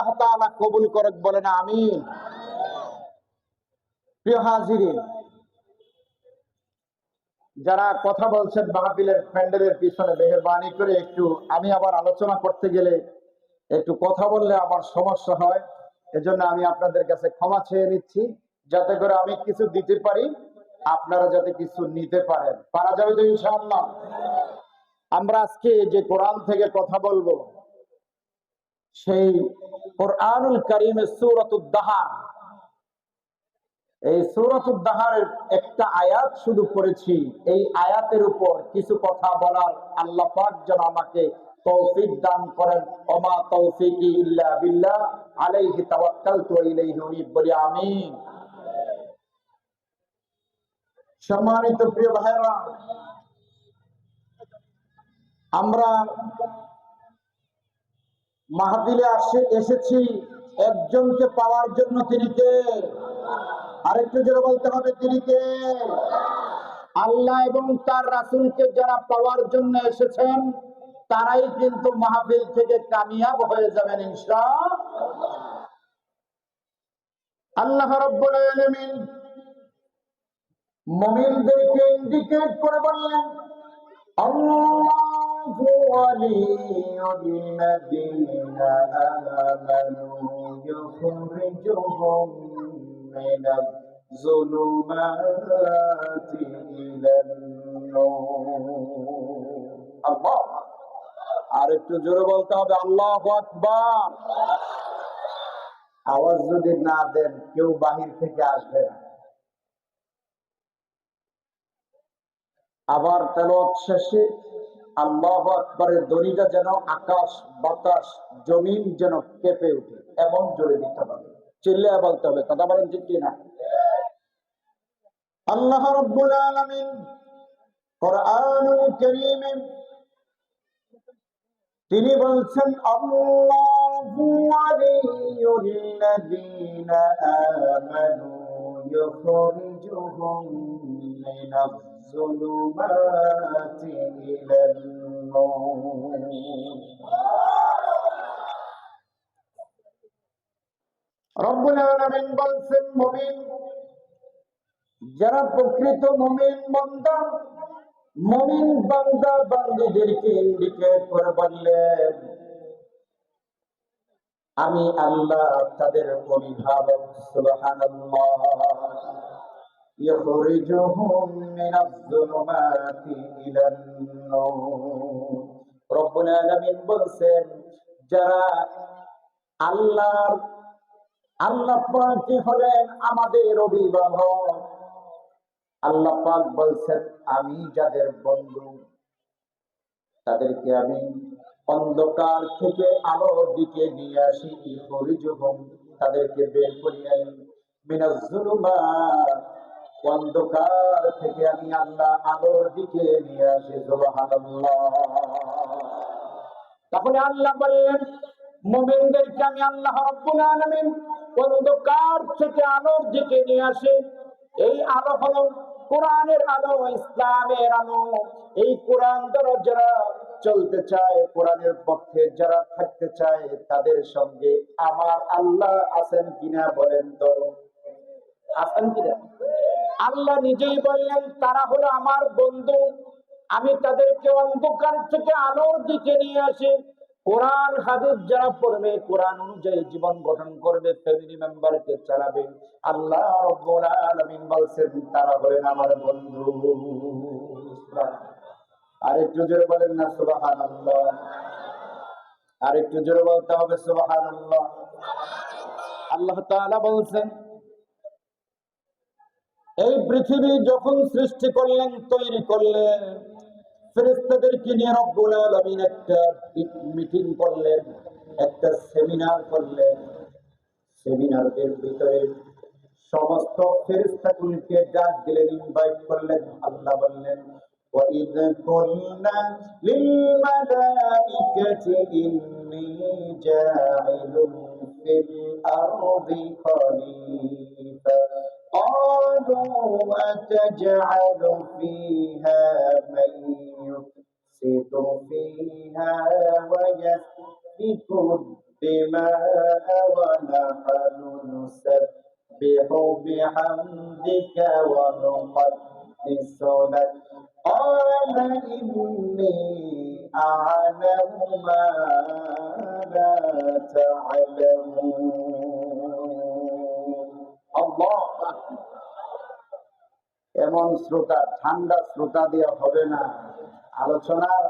আল্লাহ তাআলা কবুল করুক, বলেন আমিন। প্রিয় হাজিরিন, যারা কথা বলছেন মাহফিলের প্যান্ডেলের পিছনে, মেহেরবানি করে একটু, আমি আবার আলোচনা করতে গেলে একটু কথা বললে আমার সমস্যা হয়, এজন্য আমি আপনাদের কাছে ক্ষমা চেয়ে নিচ্ছি, যাতে করে আমি কিছু দিতে পারি, আপনারা যাতে কিছু নিতে পারেন। পারা যাবে তো ইনশাআল্লাহ? আমরা আজকে যে কোরআন থেকে কথা বলবো, সেই কোরআনুল কারীমের সূরাতুদ দাহার, এই সূরাতুদ দাহারের একটা আয়াত শুধু পড়েছি। এই আয়াতের উপর কিছু কথা বলার আল্লাহ পাক যেন আমাকে তৌফিক দান করেন। ওমা তৌফিকি ইল্লা বিল্লাহ, আলাইহি তাওয়াক্কালতু ওয়া ইলাইহি উনীব, বলি আমিন। সম্মানিত প্রিয় ভাইরা, আমরা মাহফিলে এসেছি একজনকে পাওয়ার জন্য। তিনি কে? আরেকটু জোরে বলতে হবে, তিনি কে? আল্লাহ এবং তার রাসূলকে যারা পাওয়ার জন্য এসেছেন, তারাই কিন্তু মাহফিল থেকে কামিয়াব হয়ে যাবেন ইনশাআল্লাহ। আল্লাহ রাব্বুল আলামিন মুমিনদেরকে ইন্ডিকেট করে বললেন, আল্লাহু ওয়ালিয়ুল্লাযীনা আমানু ইউখরিজুহুম মিনাজ যুলুমাতি ইলান নূর। আল্লাহ, আর একটু জোরে বলতে হবে, আল্লাহু আকবার। আওয়াজ যদি না দেন, কেউ বাহির থেকে আসবে না। আবার তেলাওয়াত শেষে আল্লাহু আকবারের ধ্বনিটা যেন আকাশ, বাতাস, জমিন যেন কেঁপে ওঠে, এমন জোরে দিতে হবে, চিল্লায়া বলতে হবে। কথা বলেন ঠিক কিনা? আল্লাহ রাব্বুল আলামিন কোরআনুল কারীমে তিনি বলছেন, আল্লাহু ওয়ালিয়ুল্লাযীনা আমানু ইউখরিজুহুম মিনাজ যুলুমাতি ইলান নূর। রব্বুল আলামিন বলছেন, মুমিন যারা প্রকৃত মুমিন বান্দা, মুমিন বান্দা বান্দীদেরকে ইন্ডিকেট করে বললেন, আমি আল্লাহ তাদের অভিভাবক। সুবহানাল্লাহ। ইখরিজুহুম মিনাজ যুলুমাতি ইলান নূর। রব্বুল আলামিন বলছেন, যারা আল্লাহ পাক হলেন আমাদের অভিভাবক। আল্লাহ পাক বলছেন, আমি যাদের বন্ধু, তাদেরকে আমি অন্ধকার থেকে আলোর দিকে নিয়ে আসি। ইখরিজুহুম, তাদেরকে বের করে আনি। মিনাজ যুলুমাত, অন্ধকার থেকে আমি আল্লাহ আলোর দিকে নিয়ে আসি। সুবহানাল্লাহ। তাহলে আল্লাহ বললেন, মুমিনদেরকে আমি আল্লাহ রাব্বুল আলামিন অন্ধকার থেকে আলোর দিকে নিয়ে আসি। এই আলো হলো কোরআনের আলো, ইসলামের আলো। এই কোরআন দ্বারা যারা চলতে চায়, কোরআনের পক্ষে যারা থাকতে চায়, তাদের সঙ্গে আমার আল্লাহ আছেন কিনা বলেন তো? আছেন কিনা? আল্লাহ নিজেই বললেন, তারা হলো আমার বন্ধু। আমি তাদেরকে অন্ধকার থেকে আলোর দিকে নিয়ে আসি। কোরআন হাদিস যারা পড়বে, কোরআন অনুযায়ী জীবন গঠন করবে, ফ্যামিলি মেম্বারকে চালাবে, আল্লাহ রাব্বুল আলামিন বলছেন, তারা হলেন আমার বন্ধু। আরেকটু জোরে বলেন না সুবহানাল্লাহ? আরেকটু জোরে বলতে হবে সুবহানাল্লাহ। আল্লাহ তাআলা বলছেন, এই পৃথিবী যখন সৃষ্টি করলেন, তৈরি করলেন, ফেরেশতাদেরকে নিয়ে রব্বুল আলামিন একটা মিটিং করলেন, একটা সেমিনার করলেন। সেমিনারের ভিতরে সমস্ত ফেরেশতাগুলোকে ডাক দিলেন, ইনভাইট করলেন। আল্লাহ বললেন, وَإِذْ قُلْنَا لِلْمَلَائِكَةِ إِنِّي جَاعِلٌ فِي الْأَرْضِ خَلِيفَةً قَالُوا أَتَجْعَلُ فِيهَا مَن يُفْسِدُ فِيهَا وَيَسْفِكُ الدماء ونحن نسبح بحمدك ونقدس لك قال إني أعلم ما لا تعلمون الله এমন শ্রোতা, ঠান্ডা শ্রোতা দিয়ে হবে না। আলোচনার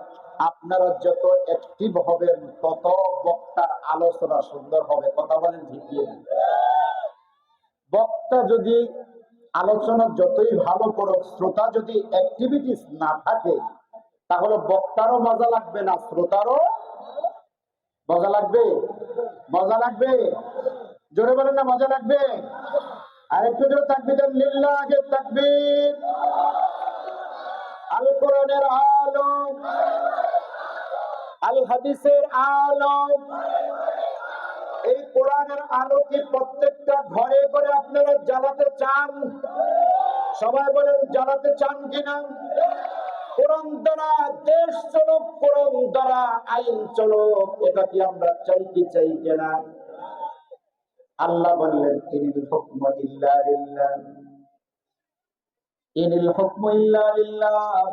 আপনারা যত অ্যাক্টিভ হবেন তত বক্তার আলোচনা সুন্দর হবে। কথা বলেন ঠিক কি? বক্তা যদি আলোচনা যতই ভালো করুক, শ্রোতা যদি অ্যাক্টিভিটিস না থাকে, তাহলে বক্তারও মজা লাগবে না, শ্রোতারও মজা লাগবে। মজা লাগবে, জোরে বলেন না মজা লাগবে। আরেকটু জোরে তাকবীর দেন, লিল্লাহি তাকবীর। আল কোরআনের আলো, আল হাদিসের আলো, এই কোরআনের আলোকে প্রত্যেকটা ঘরে ঘরে আপনারা জ্বালাতে চান? সবাই বলেন জ্বালাতে চান কিনা? কোরআন দ্বারা দেশ চলুক, কোরআন দ্বারা আইন চলুক, এটা কি আমরা চাই কি চাই কিনা? আল্লাহ বললেন ইনিল হুকমু ইল্লা লিল্লাহ, ইনিল হুকমু ইল্লা লিল্লাহ।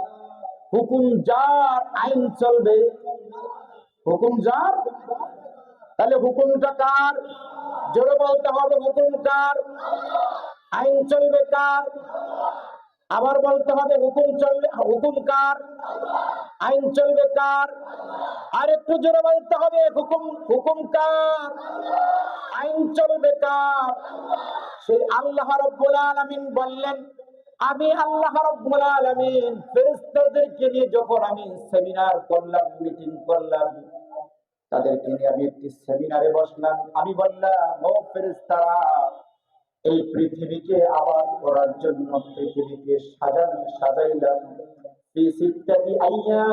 হুকুম যার, আইন চলবে। হুকুম যার, তাহলে হুকুমটা কার? জোরে বলতে হবে, হুকুম কার? আইন চলবে কার? আবার বলতে হবে, হুকুম চলবে, হুকুম কার? আইন চলবে কার? আর একটু জোরে বলতে হবে, হুকুম, হুকুম কার? আইন চলবে কার? সেই আল্লাহ রাব্বুল আলামিন বললেন, আমি আল্লাহ রাব্বুল আলামিন ফেরেশতাদেরকে নিয়ে যখন আমি সেমিনার করলাম, মিটিং করলাম, তাদেরকে নিয়ে আমি একটি সেমিনারে বসলাম। আমি বললাম, ও ফেরেশতারা, এই পৃথিবীকে আবাদ করার জন্য পৃথিবীকে সাজাইলাম। ইত্যাদি আইয়া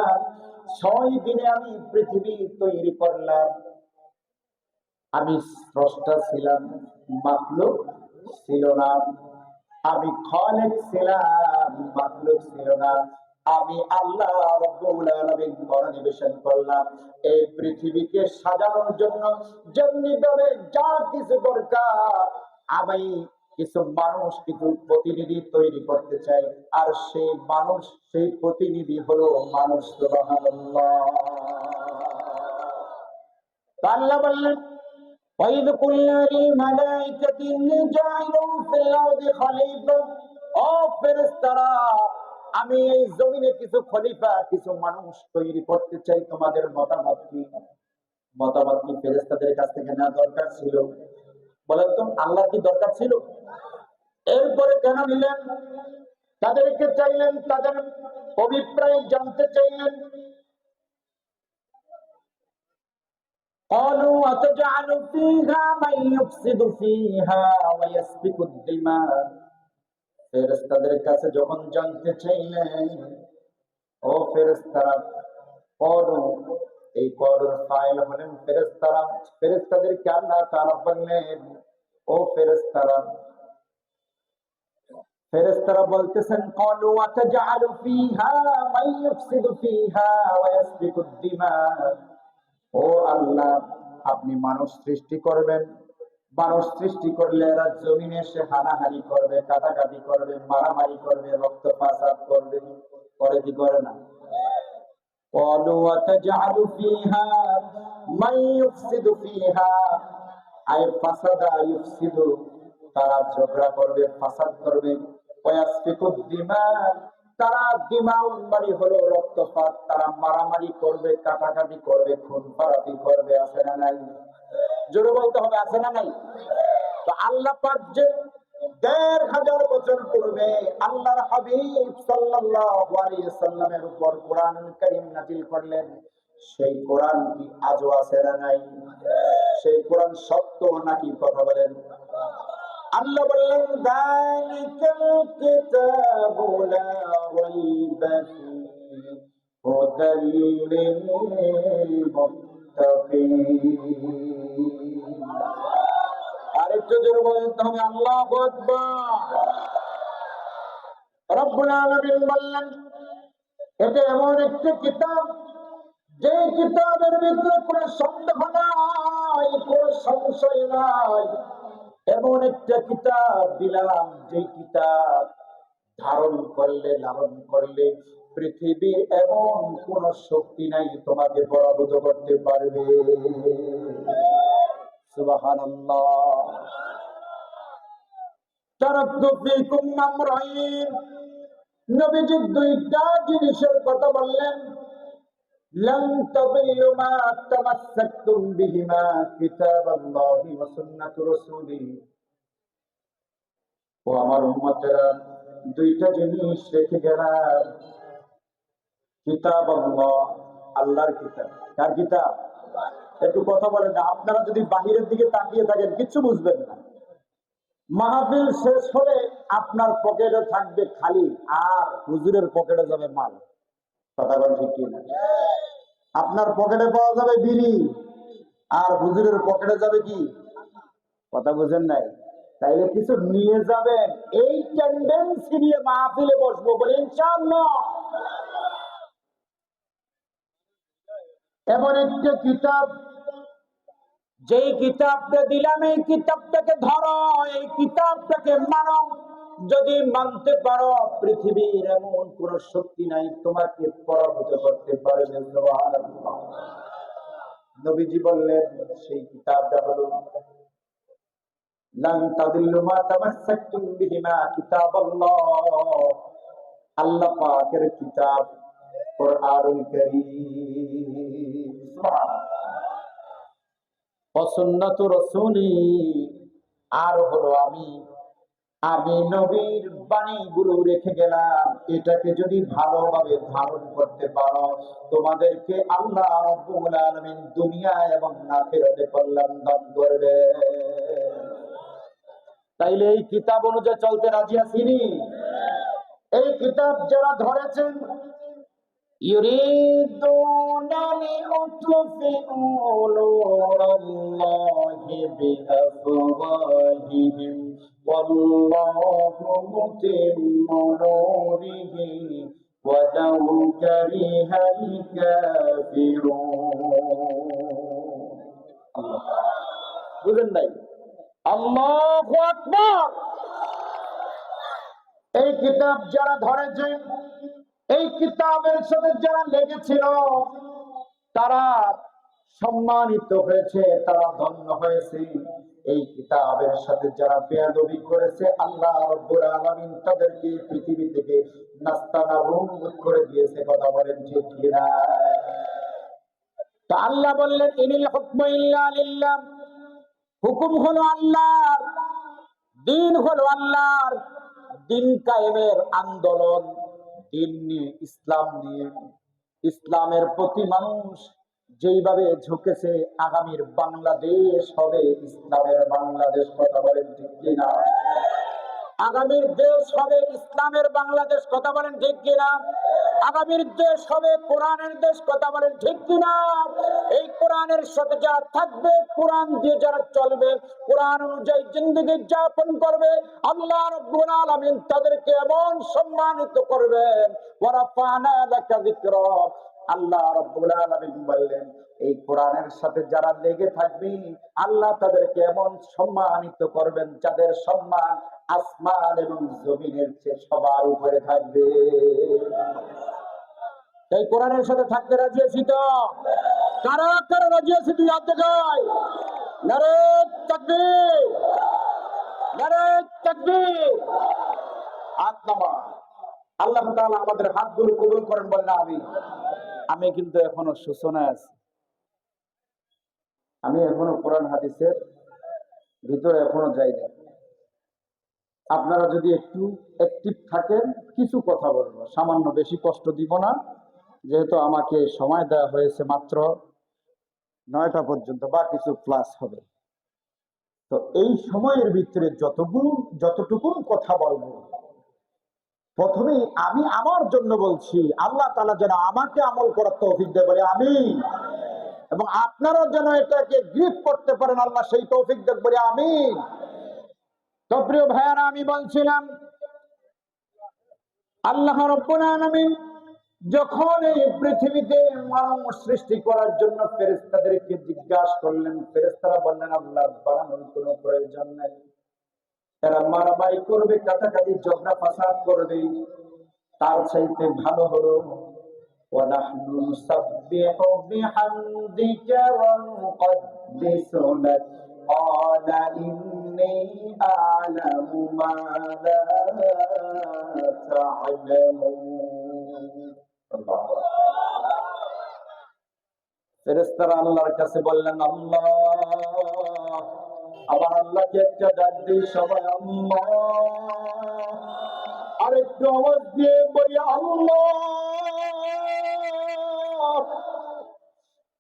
6 দিনে আমি পৃথিবী তৈরি করলাম। আমি স্রষ্টা ছিলাম, মাখলুক ছিল না। আমি খালিক ছিলাম, মাখলুক ছিল না। আমি আল্লাহ রাব্বুল আলামিন মনোনিবেশন করলাম এই পৃথিবীকে সাজানোর জন্য। যেমনিভাবে যা কিছু দরকার, আমি কিছু মানুষ, কিছু প্রতিনিধি তৈরি করতে চাই, আর সেই মানুষ, সেই প্রতিনিধি হলো মানুষ। সুবহানাল্লাহ। আল্লাহ বললেন, وَإِذْ قُلْنَا لِلْمَلَائِكَةِ إِنِّي جَاعِلٌ فِي الْأَرْضِ خَلِيفَةً। ও ফেরেশতারা, আমি এই জমিনে কিছু খলিফা, কিছু মানুষ তৈরি করতে চাই, তোমাদের মতামত কি? মতামত কি ফেরেশতাদের কাছ থেকে না দরকার ছিল? বলেন তো, আল্লাহ কি দরকার ছিল? এরপরে কেন নিলেন? তাদেরকে চাইলেন, তাদের অভিপ্রায় জানতে চাইলেন। قالوا أتجعل فيها من يفسد فيها ويسفك الدماء। ফেরেশতাদের কাছে যখন জানতে চাইলেন, ও ফেরেশতারা, কলু, এই কলুর ফাইল হলেন ফেরেশতারা। ফেরেশতাদেরকে আল্লাহ তাআলা বললেন, ও ফেরেশতারা, ফেরেশতারা বলতেছেন, কলু আতাজআলু ফিহা মান ইফসিদু ফিহা ওয়া ইয়াসফিকু দিমা। ও আল্লাহ, আপনি মানুষ সৃষ্টি করবেন, মানুষ সৃষ্টি করলে এরা জমিনে এসে হানাহানি করবে, কাটাকাটি করবে, মারামারি করবে, রক্ত পাচার করবে, করে কি করে না? قالوا وتجعل فيها من يفسد فيها أي فساد يفسد, তারা ঝগড়া করবে, ফাসাদ করবে, ওয়াসফিকু দিমা, তারা দিমা উন্মারি হলো রক্তপাত, তারা মারামারি করবে, কাটাকাটি করবে, খুন খারাপি করবে। আছে না নাই? জোরে বলতে হবে, আছে না নাই? তো আল্লাহ পাক যে ১৫০০ বছর পূর্বে আল্লাহর হাবিব সাল্লাল্লাহু আলাইহি সাল্লামের উপর কোরআন কারীম নাযিল করলেন, সেই কোরআন কি আজও আছে না নাই? সেই কোরআন সত্য নাকি? কথা বলেন। আল্লাহ বললেন, যালিকাল কিতাবু লা রাইবা ফীহি হুদাল লিল মুত্তাকিন। আরেকটু জোরে বলতে হবে, আল্লাহু আকবার। রব্বুল আলামিন বললেন, এটা এমন একটা কিতাব যে কিতাবের ভিতরে কোনো সন্দেহ নাই, কোনো সংশয় নাই, এমন একটা কিতাব দিলাম যে কিতাব ধারণ করলে, লালন করলে পৃথিবীর এমন কোন শক্তি নাই তোমাকে পরাভূত করতে পারবে। সুবহানাল্লাহ। তারাকতু ফীকুম আমরাইন, নবীজি দুইটা জিনিসের কথা বললেন। লান তাদিল্লু মা তামাসসাকতুম বিহিমা, কিতাবাল্লাহি ওয়া সুন্নাতু রাসূলিহি। ও আমার উম্মতেরা, দুইটা জিনিস রেখে গেলাম। কিতাব আল্লাহ, আল্লাহর কিতাব। কার কিতাব? একটু কথা বলেন না, আপনারা যদি বাহিরের দিকে তাকিয়ে থাকেন কিচ্ছু বুঝবেন না। মাহফিল শেষ হলে আপনার পকেটে থাকবে খালি, আর হুজুরের পকেটে যাবে মাল। কথা বলেন ঠিক কিনা? আপনার পকেটে পাওয়া যাবে বিড়ি, আর হুজুরের পকেটে যাবে কি? কথা বুঝেন নাই? তাইলে কিছু নিয়ে যাবেন, এই টেন্ডেন্সি নিয়ে মাহফিলে বসবো বলে ইনশাআল্লাহ। এমন একটা কিতাব, যেই কিতাবটা দিলাম এই কিতাবটাকে ধরো, এই কিতাবটাকে মানো। যদি মানতে পারো পৃথিবীর এমন কোন শক্তি নাই তোমাকে পরাভূত করতে পারবে। সুবহানাল্লাহ। নবীজি বললেন সেই কিতাবটা হলো লান তাদিল্লু মা তামাসসাকতুম বিহিমা, কিতাবাল্লাহ, আল্লাহ পাকের কিতাব কুরআনুল কারীম। ওয়া সুন্নাতু রাসূলি, আর হলো আমি নবীর বাণীগুলো রেখে গেলাম। এটাকে যদি ভালোভাবে ধারণ করতে পারো তোমাদেরকে আল্লাহ রাব্বুল আলামিন দুনিয়া এবং আখিরাতে কল্যাণ দান করবে। তাইলে এই কিতাব অনুযায়ী চলতে রাজি আছিনি? এই কিতাব যারা ধরেছেন, ইউরিদুনা লিউতফিউ নূরাল্লাহি বিআফওয়াহিহিম ওয়াল্লাহু মুতিম্মু নূরিহি ওয়ালাউ কারিহাল কাফিরুন। বুঝেন নাই? আল্লাহু আকবার। এই কিতাব যারা ধরেছে, এই কিতাবের সাথে যারা লেগেছিল, তারা সম্মানিত হয়েছে, তারা ধন্য হয়েছে। এই কিতাবের সাথে যারা বেয়াদবি করেছে, আল্লাহ রাব্বুল আলামিন তাদেরকে পৃথিবী থেকে নাস্তানাবুদ করে দিয়েছে। কথা বলেন ঠিক কিনা? তা আল্লাহ বললেন ইনিল হুকমু ইল্লা লিল্লাহ, হুকুম হলো আল্লাহর, দিন হলো আল্লাহর। দিন কায়েমের আন্দোলন, দিন নিয়ে, ইসলাম নিয়ে, ইসলামের প্রতি মানুষ যেইভাবে ঝুঁকেছে, আগামীর বাংলাদেশ হবে ইসলামের বাংলাদেশ। কথা বলেন ঠিক কিনা? আগামীর দেশ হবে ইসলামের বাংলাদেশ। কথা বলেন ঠিক কিনা? আগামীর দেশ হবে কোরআনের দেশ। কথা বলেন ঠিক কিনা? এই কোরআনের সাথে যারা থাকবে, কোরআন দিয়ে যারা চলবে, কোরআন অনুযায়ী জিন্দেগি যাপন করবে, আল্লাহ রাব্বুল আলামিন তাদেরকে এমন সম্মানিত করবেন। ওয়া রাফা'না লাকা যিকরাক, আল্লাহ রাব্বুল আলামিন বললেন এই কোরআনের সাথে যারা লেগে থাকবে আল্লাহ তাদেরকে এমন সম্মানিত করবেন যাদের সম্মান আসমান এবং জমিনের চেয়ে সবার উপরে থাকবে। এই কোরআনের সাথে থাকতে রাজি আছি তো? কারা কারা রাজি আছি? তুই হাত দেখাই। নারে তাকবীর, নারে তাকবীর। হাত নামা। আল্লাহ তাআলা আমাদের হাতগুলো কবুল করেন, বলেন আমিন। আমি কিন্তু এখনো সূচনায় আছি, আমি এখনো কোরআন হাদিসের ভিতরে এখনো যাই না। আপনারা যদি একটু অ্যাক্টিভ থাকেন, কিছু কথা বলবো, সামান্য, বেশি কষ্ট দিব না, যেহেতু আমাকে সময় দেওয়া হয়েছে মাত্র 9টা পর্যন্ত, বা কিছু ক্লাস হবে। তো এই সময়ের ভিতরে যতটুকু কথা বলবো, প্রথমেই আমি আমার জন্য বলছি, আল্লাহ তাআলা যেন আমাকে আমল করার তৌফিক দেয়, বলে আমিন। এবং আপনারা যেন এটাকে গ্রিপ করতে পারেন, আল্লাহ সেই তৌফিক দেন, বলে আমিন। তো প্রিয় ভাইয়ারা, আমি বলছিলাম আল্লাহ রাব্বুল আলামিন যখন এই পৃথিবীতে মানুষ সৃষ্টি করার জন্য ফেরেশতাদেরকে জিজ্ঞাসা করলেন, ফেরেশতারা বললেন আল্লাহ বানানোর কোনো প্রয়োজন নাই। তারা মারামারি করবে, কাটাকাটি ঝগড়া ফাসাদ করবে, তার চাইতে ভালো হলো ونحن نسبح بحمدك ونقدس لك قال إني أعلم ما لا تعلمون। ফেরেশতারা আল্লাহর কাছে বললেন আল্লাহ, আবার আল্লাহকে একটা ডাক দিই সবাই আল্লাহ, আরেকটু আওয়াজ দিয়ে বলি আল্লাহ।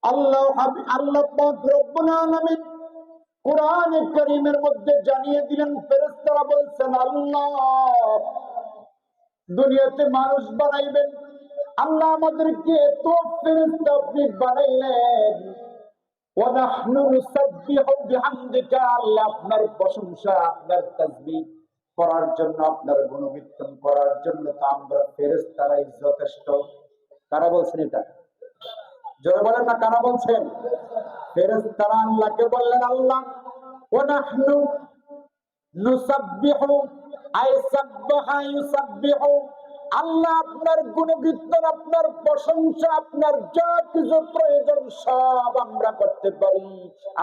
আল্লাহ আল্লাহ পাক রব্বুল আলামিন কোরআনে কারীমের মধ্যে জানিয়ে দিলেন, ফেরেশতারা বলছেন আল্লাহ দুনিয়াতে মানুষ বানাইবেন, আল্লাহ আমাদেরকে এত ফেরেশতা আপনি বানাইলেন, ওয়া নাহনু নুসাব্বিহু বিহামদিকা, আল্লাহ আপনার প্রশংসা আপনার তাসবিহ করার জন্য, আপনার গুণকীর্তন করার জন্য তো আমরা ফেরেশতারাই যথেষ্ট। কারা বলছেন এটা? জোরে বলেন না, কারা বলছেন? ফেরেশতারা আল্লাহকে বললেন আল্লাহ ওয়া নাহনু নুসাব্বিহু আই সাব্বাহা ইউসাব্বিহু, আল্লাহ আপনার গুণকীর্তন আপনার প্রশংসা আপনার যা কিছু প্রয়োজন সব আমরা করতে পারি,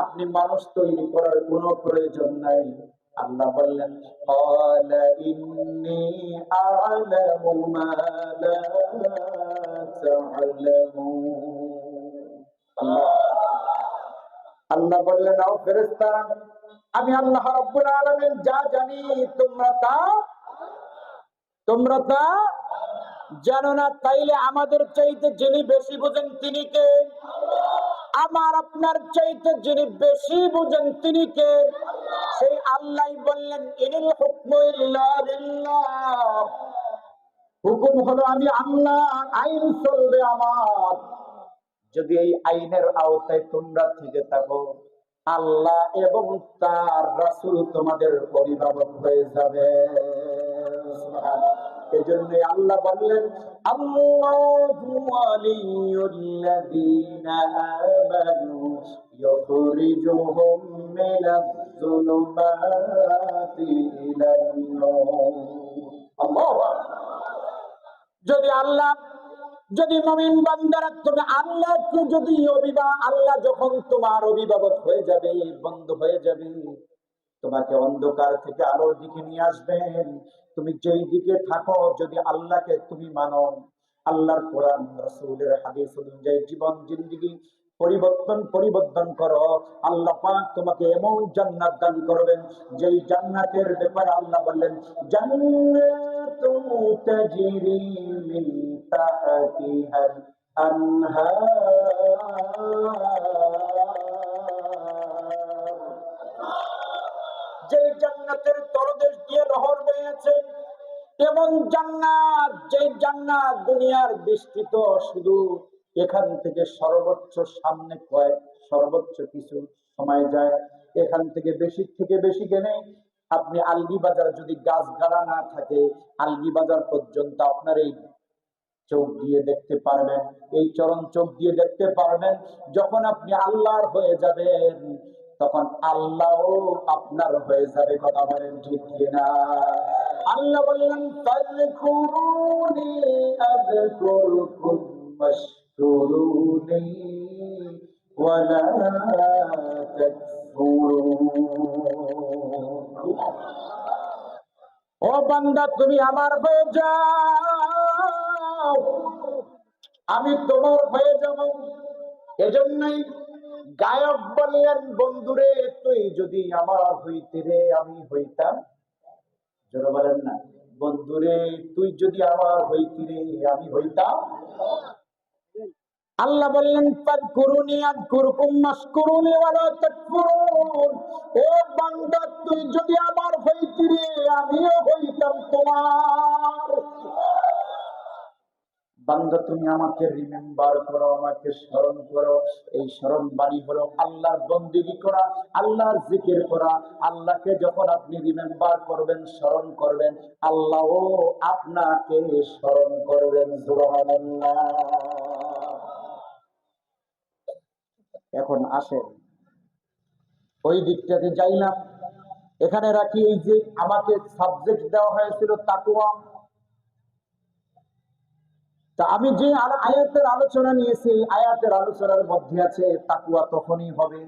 আপনি মানুষ তৈরি করার কোনো প্রয়োজন নাই। আল্লাহ বললেন ক্বালা ইন্নী আ'লামু মা লা তা'লামুন। আল্লাহ বললেন ও ফেরেশতারা, আমি আল্লাহ রাব্বুল আলামিন যা জানি তোমরা তা জানো না, তাইলে আমাদের চাইতে যিনি বেশি বুঝেন তিনি কে? আমার আপনার চাইতে যিনি বেশি বুঝেন তিনি কে? সেই আল্লাহই বললেন ইনিল হুকমু ইল্লা লিল্লাহ, হুকুম হলো আমি আল্লাহ, আইন চলবে আমার। যদি এই আইনের আওতায় তোমরা থেকে থাকো, আল্লাহ এবং তার রাসূল তোমাদের অভিভাবক হয়ে যাবে। এজন্য আল্লাহ বললেন আল্লাহু ওয়ালিয়ুল্লাযীনা আমানু ইউখরিজুহুম মিনাজ-যুলুমাতি ইলান-নূর। আল্লাহু আকবার। যদি মুমিন বান্দারা তুমি আল্লাহকে যদি আল্লাহ যখন তোমার অভিভাবক হয়ে যাবে, বন্ধু হয়ে যাবে, তোমাকে অন্ধকার থেকে আলোর দিকে নিয়ে আসবেন। তুমি যেই দিকে থাকো, যদি আল্লাহকে তুমি মানো, আল্লাহর কোরআন রাসূলের হাদিস অনুযায়ী জীবন জিন্দেগি পরিবর্তন করো, আল্লাহ পাক তোমাকে এমন জান্নাত দান করবেন যেই জান্নাতের ব্যাপারে আল্লাহ বললেন জান্নাতুন তাজরি মিন তাহতিহাল আনহার, যে জান্নাতের তলদেশ দিয়ে নহর বয়েছে, এমন জান্নাত যে জান্নাত দুনিয়ার বিস্তৃত শুধু এখান থেকে সর্বোচ্চ সামনে সর্বোচ্চ কিছু সময় যায়, এখান থেকে বেশি গেলে আপনি আলগি বাজার যদি গাছগাড়া না থাকে, আলগি বাজার পর্যন্ত আপনার এই চোখ দিয়ে দেখতে পারবেন, এই চরণ চোখ দিয়ে দেখতে পারবেন। যখন আপনি আল্লাহর হয়ে যাবেন তখন আল্লাহও আপনার হয়ে যাবে। কথা বলেন ঠিক কিনা? আল্লাহ বললেন ফাযকুরুনি আযকুরকুম ওয়াশকুরুনি ওয়া লা তাকফুরুন। ও বান্দা তুমি আমার হয়ে যাও, আমি তোমার হয়ে যাব। এজন্যই গায়ক বললেন বন্ধুরে তুই যদি আমার হইতে রে আমি হইতাম। যারা বলেন না বন্ধুরে তুই যদি আমার হইতে রে আমি হইতাম। আল্লাহ বললেন ফাযকুরুনি আযকুরকুম ওয়াশকুরুনি ওয়া লা তাকফুরুন। ও বান্দা তুই যদি আমার হইতে রে আমিও হইতাম তোমার। বান্দা তুমি আমাকে রিমেম্বার করো, আমাকে স্মরণ করো। এই স্মরণ বাণী হলো আল্লাহর বন্দেগী করা, আল্লাহর জিকির করা। আল্লাহকে যখন আপনি রিমেম্বার করবেন, স্মরণ করবেন, আল্লাহও আপনাকে স্মরণ করবেন। সুবহানাল্লাহ। এখন আসেন ওই দিকটাতে যাইলাম। এখানে রাখি, এই যে আমাকে সাবজেক্ট দেওয়া হয়েছিল তাকওয়া, তা আমি যে আয়াতের আলোচনা নিয়েছি, আয়াতের আলোচনার মধ্যে আছে তাকওয়া তখনই হবে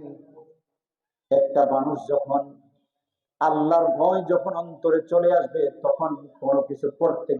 একটা মানুষ যখন আল্লাহর ভয় যখন অন্তরে চলে আসবে, তখন কোনো কিছু করতে